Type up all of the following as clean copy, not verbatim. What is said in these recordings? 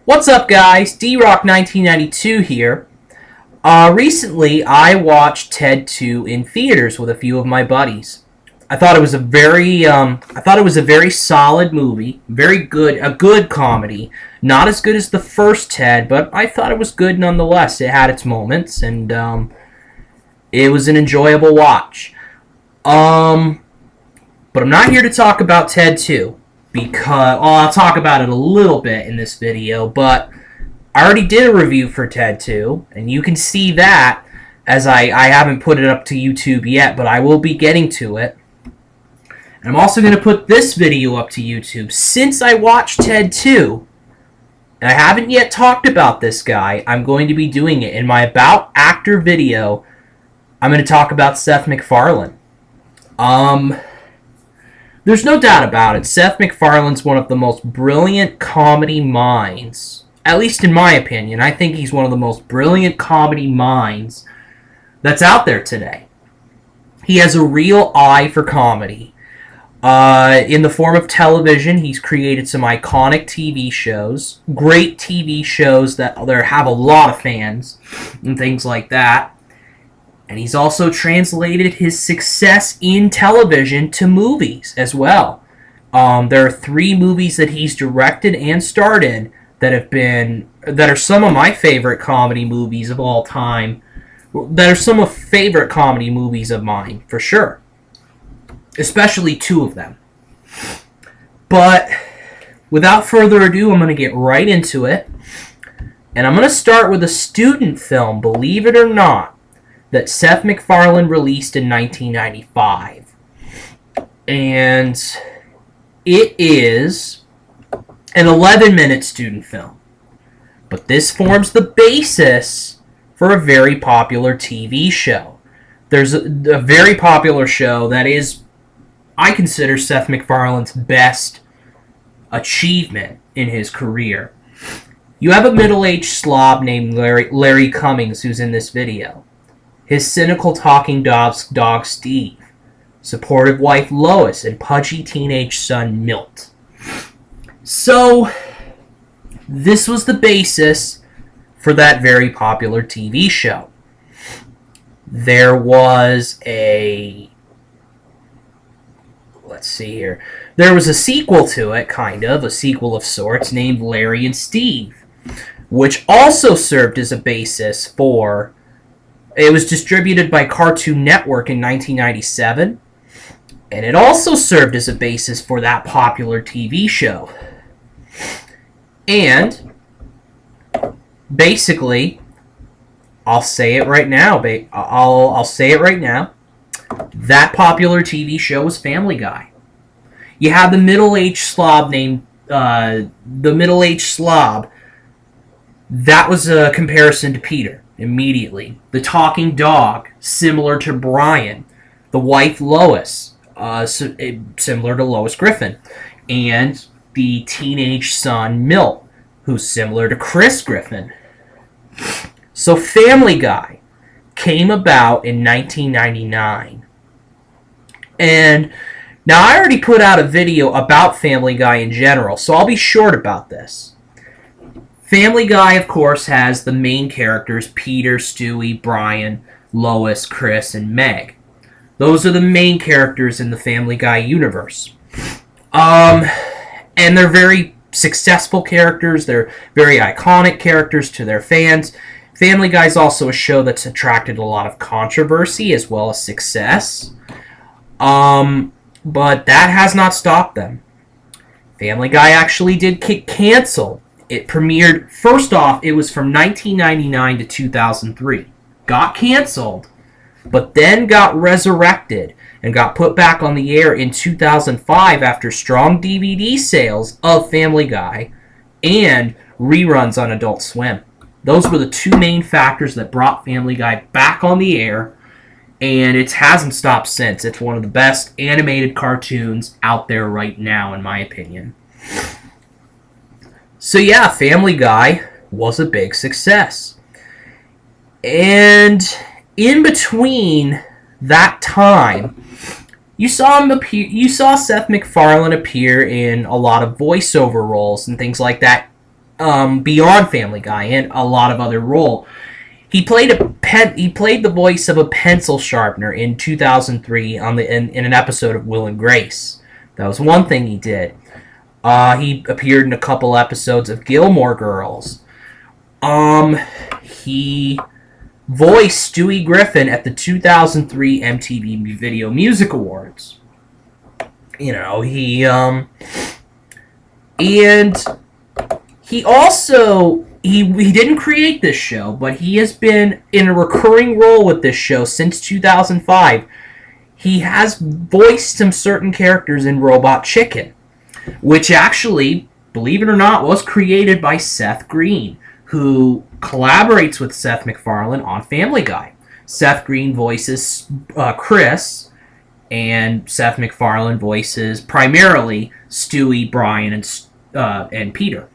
What's up, guys? D-Rock1992 here. Recently, I watched Ted 2 in theaters with a few of my buddies. I thought it was a very solid movie, a good comedy. Not as good as the first Ted, but I thought it was good nonetheless. It had its moments, and it was an enjoyable watch. But I'm not here to talk about Ted 2. Because I'll talk about it a little bit in this video, but I already did a review for Ted 2, and you can see that, as I haven't put it up to YouTube yet, but I will be getting to it. And I'm also going to put this video up to YouTube. Since I watched Ted 2, and I haven't yet talked about this guy, I'm going to be doing it. In my About Actor video, I'm going to talk about Seth MacFarlane. There's no doubt about it. Seth MacFarlane's one of the most brilliant comedy minds, at least in my opinion. I think he's one of the most brilliant comedy minds that's out there today. He has a real eye for comedy. In the form of television, he's created some iconic TV shows, great TV shows that have a lot of fans and things like that. And he's also translated his success in television to movies as well. There are 3 movies that he's directed and starred in that are some of my favorite comedy movies of all time. That are some of favorite comedy movies of mine, for sure. Especially 2 of them. But without further ado, I'm going to get right into it. And I'm going to start with a student film, believe it or not, that Seth MacFarlane released in 1995. And it is an 11-minute student film. But this forms the basis for a very popular TV show. There's a very popular show that is, I consider, Seth MacFarlane's best achievement in his career. You have a middle-aged slob named Larry Cummings who's in this video. His cynical talking dog Steve, supportive wife Lois, and pudgy teenage son Milt. So, this was the basis for that very popular TV show. There was a sequel to it, a sequel of sorts, named Larry and Steve, which also served as a basis for... It was distributed by Cartoon Network in 1997, and it also served as a basis for that popular TV show. And, basically, I'll say it right now, I'll say it right now, that popular TV show was Family Guy. You have the middle-aged slob named, that was a comparison to Peter. Immediately. The talking dog, similar to Brian. The wife, Lois, similar to Lois Griffin. And the teenage son, Milt, who's similar to Chris Griffin. So Family Guy came about in 1999. And now I already put out a video about Family Guy in general, so I'll be short about this. Family Guy, of course, has the main characters, Peter, Stewie, Brian, Lois, Chris, and Meg. Those are the main characters in the Family Guy universe. And they're very successful characters. They're very iconic characters to their fans. Family Guy is also a show that's attracted a lot of controversy as well as success. But that has not stopped them. Family Guy actually did get canceled. It premiered, first off, it was from 1999 to 2003. Got canceled, but then got resurrected and got put back on the air in 2005 after strong DVD sales of Family Guy and reruns on Adult Swim. Those were the 2 main factors that brought Family Guy back on the air, and it hasn't stopped since. It's one of the best animated cartoons out there right now, in my opinion. So yeah, Family Guy was a big success. And in between that time, you saw Seth MacFarlane appear in a lot of voiceover roles and things like that beyond Family Guy and a lot of other roles. He played the voice of a pencil sharpener in 2003 in an episode of Will and Grace. That was one thing he did. He appeared in a couple episodes of Gilmore Girls. He voiced Stewie Griffin at the 2003 MTV Video Music Awards. And he also he didn't create this show, but he has been in a recurring role with this show since 2005. He has voiced some certain characters in Robot Chicken, which actually, believe it or not, was created by Seth Green, who collaborates with Seth MacFarlane on Family Guy. Seth Green voices Chris, and Seth MacFarlane voices primarily Stewie, Brian, and Peter.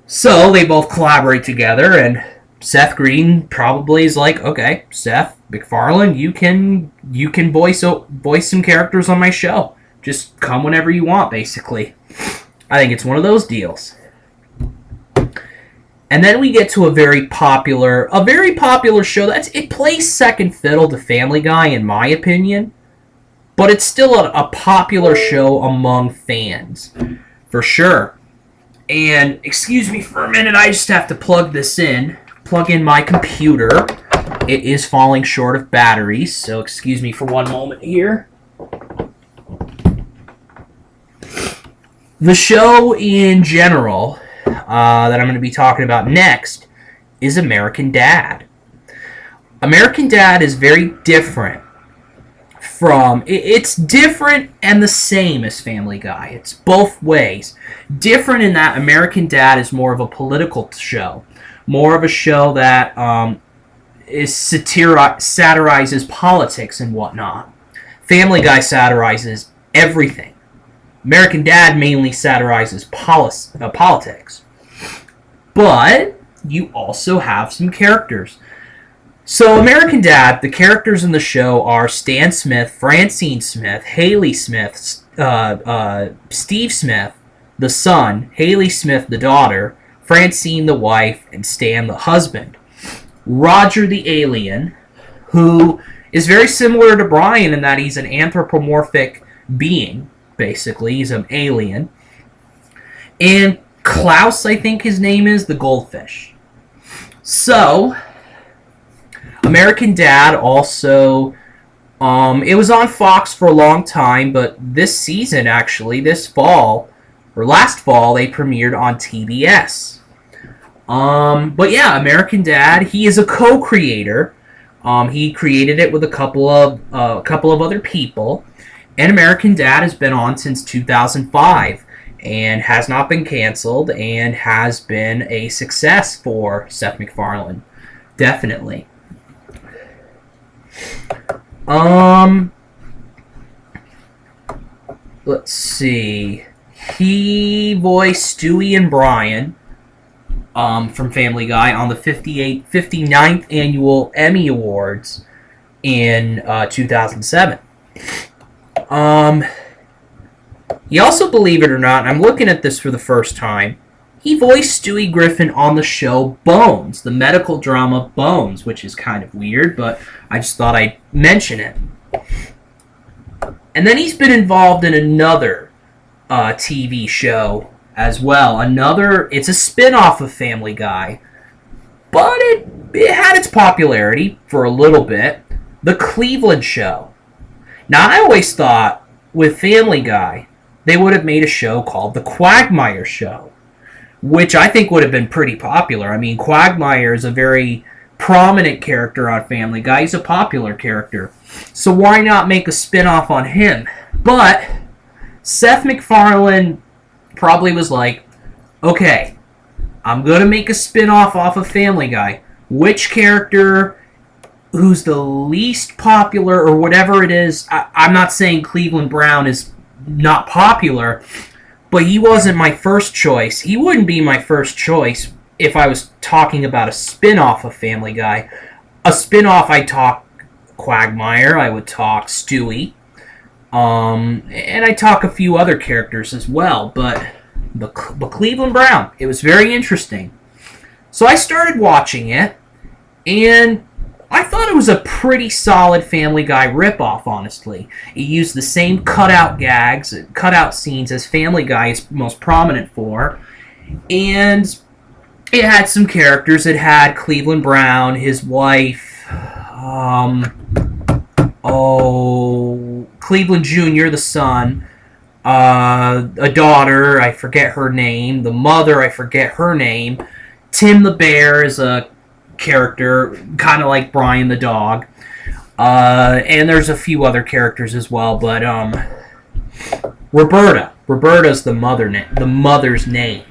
So they both collaborate together, and Seth Green probably is like, okay, Seth MacFarlane, you can voice some characters on my show. Just come whenever you want, basically. I think it's one of those deals. And then we get to a very popular show. It plays second fiddle to Family Guy, in my opinion, but it's still a popular show among fans, for sure. And excuse me for a minute, I just have to plug in my computer. It is falling short of batteries, so excuse me for one moment here. The show in general that I'm going to be talking about next is American Dad. American Dad is very different it's different and the same as Family Guy. It's both ways. Different in that American Dad is more of a political show. More of a show that satirizes politics and whatnot. Family Guy satirizes everything. American Dad mainly satirizes politics. But you also have some characters. So American Dad, the characters in the show are Stan Smith, Francine Smith, Haley Smith, Steve Smith, the son, Haley Smith, the daughter, Francine, the wife, and Stan, the husband. Roger, the alien, who is very similar to Brian in that he's an anthropomorphic being, basically. He's an alien. And Klaus, I think his name is, the goldfish. So American Dad also, it was on Fox for a long time, but this season, actually, last fall, they premiered on TBS. But yeah, American Dad, he is a co-creator. He created it with a couple of other people, and American Dad has been on since 2005 and has not been canceled and has been a success for Seth MacFarlane, definitely. Let's see. He voiced Stewie and Brian from Family Guy on the 59th annual Emmy Awards in 2007. He also, believe it or not, I'm looking at this for the first time, he voiced Stewie Griffin on the show Bones, the medical drama Bones, which is kind of weird, but I just thought I'd mention it. And then he's been involved in another TV show as well. It's a spin-off of Family Guy, but it had its popularity for a little bit. The Cleveland Show. Now, I always thought with Family Guy, they would have made a show called The Quagmire Show, which I think would have been pretty popular. I mean, Quagmire is a very prominent character on Family Guy. He's a popular character. So why not make a spin-off on him? But Seth MacFarlane probably was like, okay, I'm going to make a spin-off off of Family Guy. Which character who's the least popular or whatever it is? I'm not saying Cleveland Brown is not popular, but he wasn't my first choice. He wouldn't be my first choice if I was talking about a spin-off of Family Guy. A spin-off, I'd talk Quagmire, I would talk Stewie, and I'd talk a few other characters as well, but But Cleveland Brown. It was very interesting. So I started watching it, and I thought it was a pretty solid Family Guy ripoff, honestly. It used the same cutout gags, cutout scenes as Family Guy is most prominent for, and it had some characters. It had Cleveland Brown, his wife, Cleveland Jr., the son, a daughter, I forget her name, the mother, I forget her name. Tim the Bear is a character, kind of like Brian the dog. And there's a few other characters as well, but Roberta's the mother's name.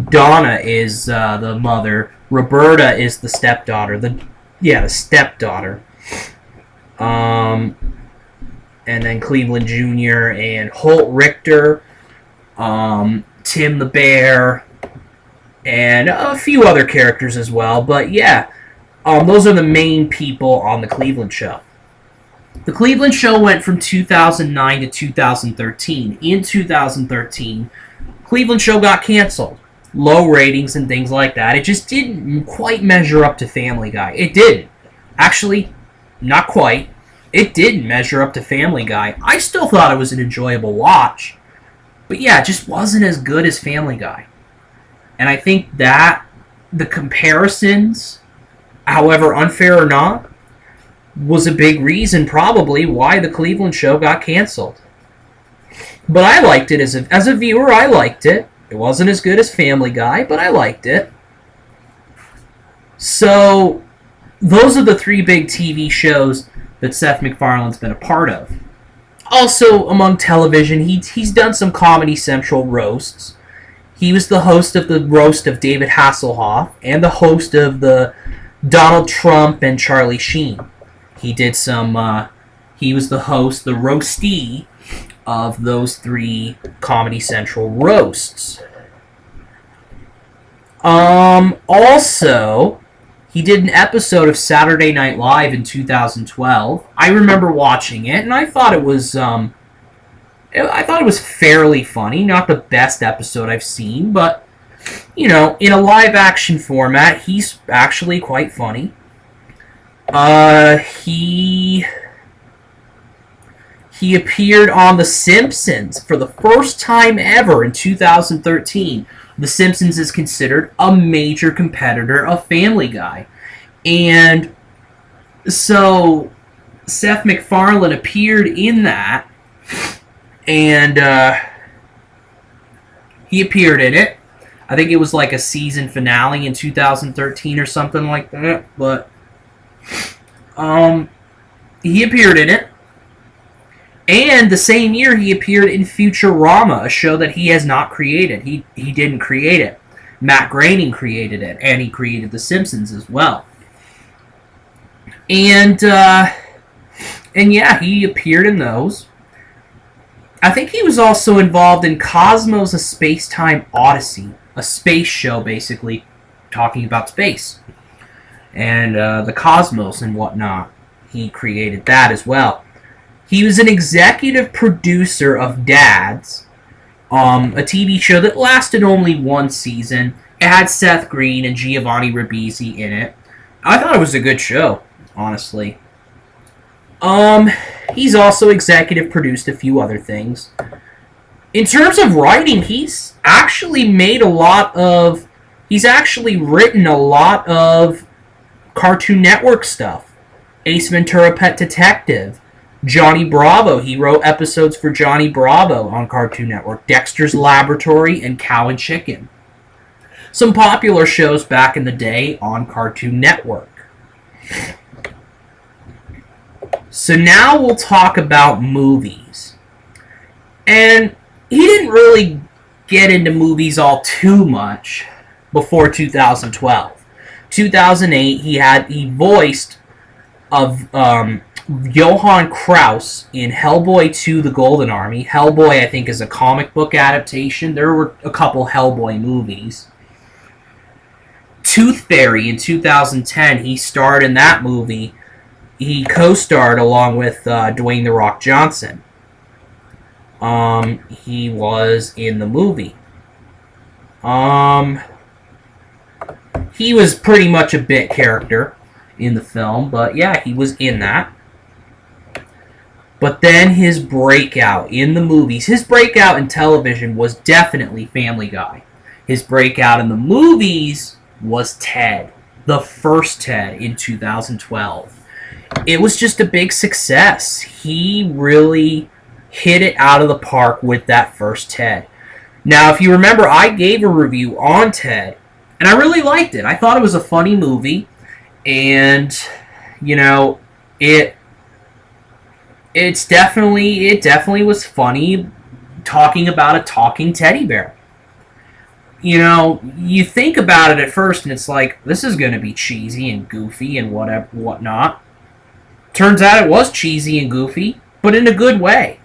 Donna is the mother. Roberta is the stepdaughter. The stepdaughter. And then Cleveland Jr. and Holt Richter, Tim the Bear, and a few other characters as well. But yeah, those are the main people on the Cleveland Show. The Cleveland Show went from 2009 to 2013. In 2013, Cleveland Show got canceled. Low ratings and things like that. It just didn't quite measure up to Family Guy. It didn't. Actually, not quite. It didn't measure up to Family Guy. I still thought it was an enjoyable watch. But yeah, it just wasn't as good as Family Guy. And I think that the comparisons, however unfair or not, was a big reason probably why the Cleveland Show got canceled. But I liked it as a viewer. I liked it. It wasn't as good as Family Guy, but I liked it. So those are the three big TV shows that Seth MacFarlane's been a part of. Also, among television, he's done some Comedy Central roasts. He was the host of the roast of David Hasselhoff and the host of the Donald Trump and Charlie Sheen. He did some. He was the host, the roastee of those three Comedy Central roasts. Also, he did an episode of Saturday Night Live in 2012. I remember watching it, and I thought it was fairly funny. Not the best episode I've seen, but in a live action format, he's actually quite funny. He appeared on The Simpsons for the first time ever in 2013. The Simpsons is considered a major competitor of Family Guy. And so Seth MacFarlane appeared in that, and he appeared in it. I think it was like a season finale in 2013 or something like that, but he appeared in it. And the same year, he appeared in Futurama, a show that he has not created. He didn't create it. Matt Groening created it, and he created The Simpsons as well. And yeah, he appeared in those. I think he was also involved in Cosmos: A Space-Time Odyssey, a space show basically talking about space and the cosmos and whatnot. He created that as well. He was an executive producer of Dads, a TV show that lasted only one season. It had Seth Green and Giovanni Ribisi in it. I thought it was a good show, honestly. He's also executive produced a few other things. In terms of writing, he's actually written a lot of Cartoon Network stuff. Ace Ventura: Pet Detective. Johnny Bravo. He wrote episodes for Johnny Bravo on Cartoon Network. Dexter's Laboratory and Cow and Chicken. Some popular shows back in the day on Cartoon Network. So now we'll talk about movies. And he didn't really get into movies all too much before 2012. 2008, he voiced of Johann Kraus in Hellboy 2: The Golden Army. Hellboy, I think, is a comic book adaptation. There were a couple Hellboy movies. Tooth Fairy in 2010, he starred in that movie He co-starred along with Dwayne "The Rock" Johnson. He was in the movie. He was pretty much a bit character in the film, but yeah, he was in that. But then his breakout in the movies, his breakout in television was definitely Family Guy. His breakout in the movies was Ted, the first Ted in 2012. It was just a big success. He really hit it out of the park with that first Ted. Now, if you remember, I gave a review on Ted, and I really liked it. I thought it was a funny movie, and, you know, it definitely was funny talking about a talking teddy bear. You know, you think about it at first, and it's like, this is going to be cheesy and goofy and whatnot. Turns out it was cheesy and goofy, but in a good way.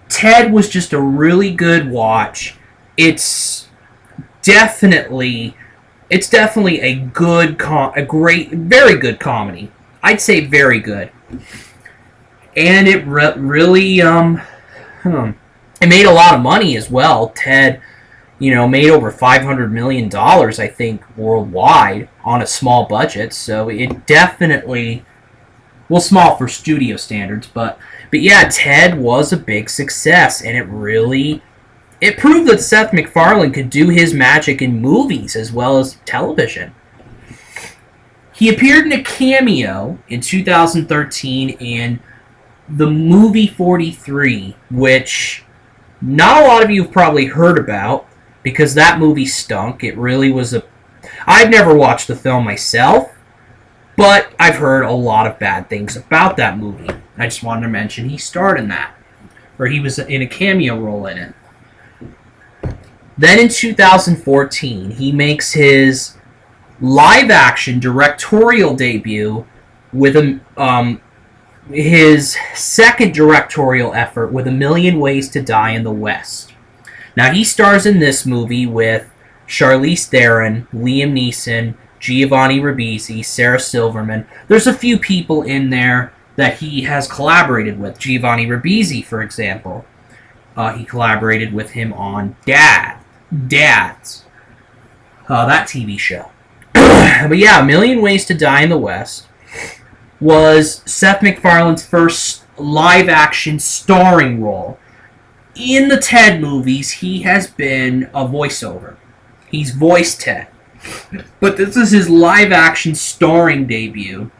Ted was just a really good watch. It's definitely a good, very good comedy. I'd say very good. And it really, it made a lot of money as well. Ted, made over $500 million, I think, worldwide on a small budget. So it definitely, well, small for studio standards, but yeah, Ted was a big success, and it proved that Seth MacFarlane could do his magic in movies as well as television. He appeared in a cameo in 2013 in the movie 43, which not a lot of you have probably heard about because that movie stunk. It really was I've never watched the film myself, but I've heard a lot of bad things about that movie. I just wanted to mention he starred in that, or he was in a cameo role in it. Then in 2014, he makes his live-action directorial debut with his second directorial effort with A Million Ways to Die in the West. Now, he stars in this movie with Charlize Theron, Liam Neeson, Giovanni Ribisi, Sarah Silverman. There's a few people in there that he has collaborated with. Giovanni Ribisi, for example. He collaborated with him on Dads. That TV show. But yeah, A Million Ways to Die in the West was Seth MacFarlane's first live-action starring role. In the Ted movies, he has been a voiceover. He's voiced Ted. But this is his live-action starring debut.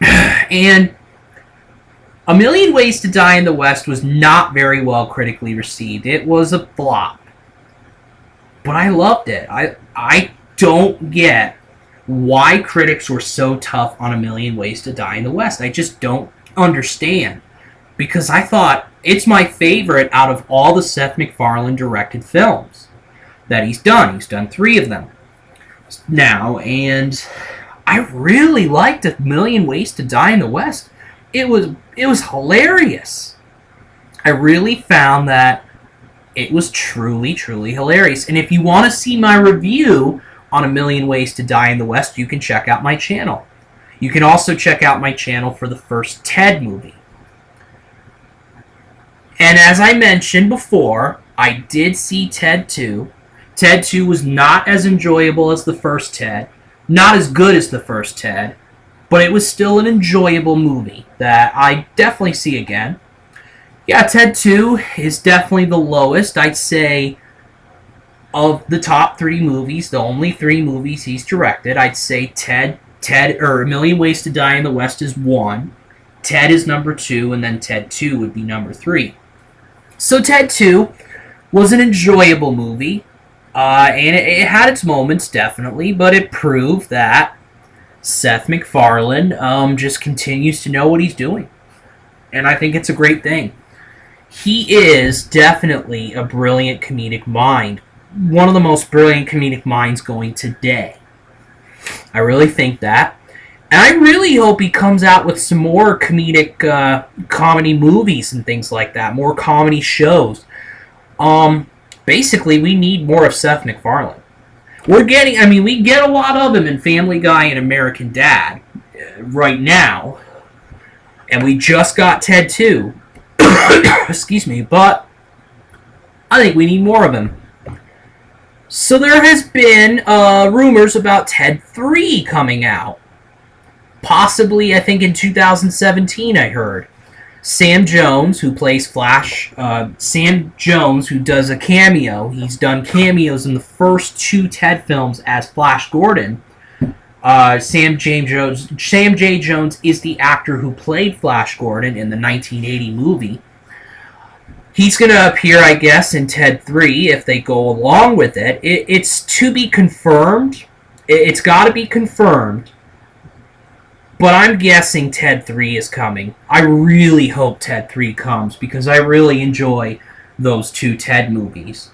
And A Million Ways to Die in the West was not very well critically received. It was a flop. But I loved it. I don't get why critics were so tough on A Million Ways to Die in the West. I just don't understand. Because I thought it's my favorite out of all the Seth MacFarlane directed films that he's done. He's done 3 of them now, and I really liked A Million Ways to Die in the West. It was hilarious. I really found that it was truly, truly hilarious. And if you want to see my review on A Million Ways to Die in the West, you can check out my channel. You can also check out my channel for the first Ted movie. And as I mentioned before, I did see Ted 2. Ted 2 was not as enjoyable as the first Ted, not as good as the first Ted, but it was still an enjoyable movie that I definitely see again. Yeah, Ted 2 is definitely the lowest, I'd say, of the top 3 movies, the only 3 movies he's directed. I'd say Ted, or A Million Ways to Die in the West is 1, Ted is number 2, and then Ted 2 would be number 3. So Ted 2 was an enjoyable movie, and it had its moments, definitely, but it proved that Seth MacFarlane just continues to know what he's doing. And I think it's a great thing. He is definitely a brilliant comedic mind. One of the most brilliant comedic minds going today. I really think that. And I really hope he comes out with some more comedic comedy movies and things like that. More comedy shows. Basically, we need more of Seth MacFarlane. We get a lot of him in Family Guy and American Dad right now. And we just got Ted 2. Excuse me, but I think we need more of him. So there has been rumors about Ted 3 coming out. Possibly, I think, in 2017, I heard. Sam Jones, who plays Flash, Sam Jones, who does a cameo, he's done cameos in the first 2 Ted films as Flash Gordon. Sam J. Jones is the actor who played Flash Gordon in the 1980 movie. He's going to appear, I guess, in Ted 3 if they go along with it. It's to be confirmed. It's got to be confirmed. But I'm guessing Ted 3 is coming. I really hope Ted 3 comes because I really enjoy those 2 Ted movies.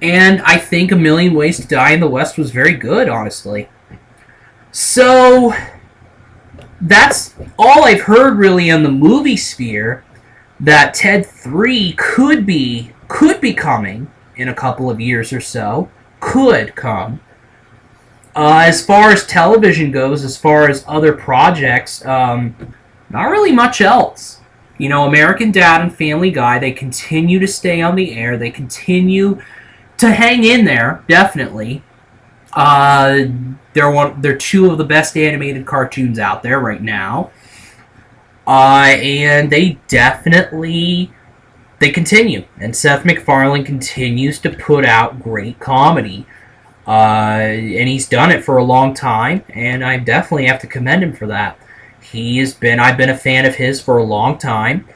And I think A Million Ways to Die in the West was very good, honestly. So, that's all I've heard really in the movie sphere, that Ted 3 could be coming in a couple of years or so. Could come. As far as television goes, as far as other projects, not really much else. You know, American Dad and Family Guy, they continue to stay on the air. They continue to hang in there, definitely. They're 2 of the best animated cartoons out there right now. And they continue. And Seth MacFarlane continues to put out great comedy. And he's done it for a long time, and I definitely have to commend him for that. I've been a fan of his for a long time,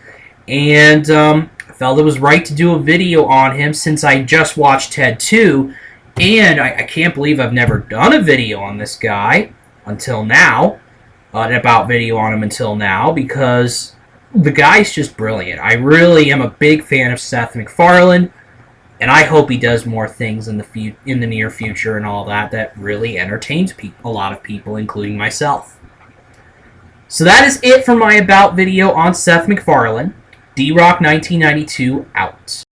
and I felt it was right to do a video on him since I just watched Ted 2, and I can't believe I've never done a video on this guy until now, about video on him until now, because the guy's just brilliant. I really am a big fan of Seth MacFarlane. And I hope he does more things in the near future and all that really entertains a lot of people, including myself. So that is it for my About video on Seth MacFarlane. D-Rock 1992 out.